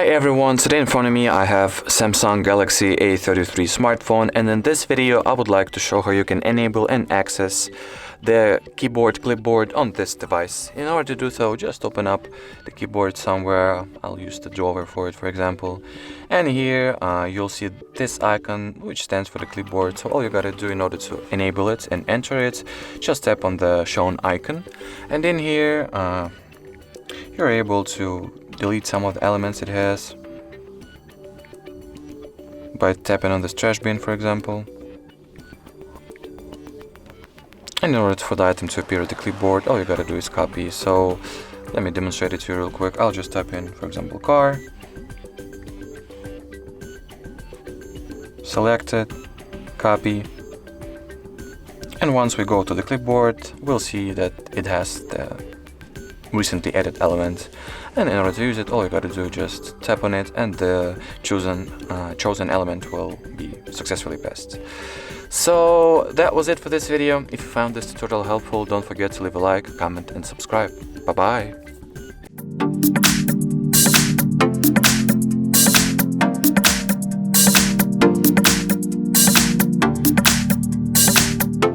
Hi everyone, today in front of me I have Samsung Galaxy A33 smartphone, and in this video I would like to show how you can enable and access the keyboard clipboard on this device. In order to do so, just open up the keyboard somewhere. I'll use the drawer for it, for example. And here you'll see this icon which stands for the clipboard. So all you gotta do in order to enable it and enter it, just tap on the shown icon. And in here you're able to delete some of the elements it has by tapping on this trash bin, for example. And in order for the item to appear at the clipboard, all you gotta do is copy. So let me demonstrate it to you real quick. I'll just type in, for example, car, select it, copy, and once we go to the clipboard, we'll see that it has the recently added element, and in order to use it, all you gotta do is just tap on it and the chosen element will be successfully passed. So that was it for this video. If you found this tutorial helpful, don't forget to leave a like, comment and subscribe. Bye bye.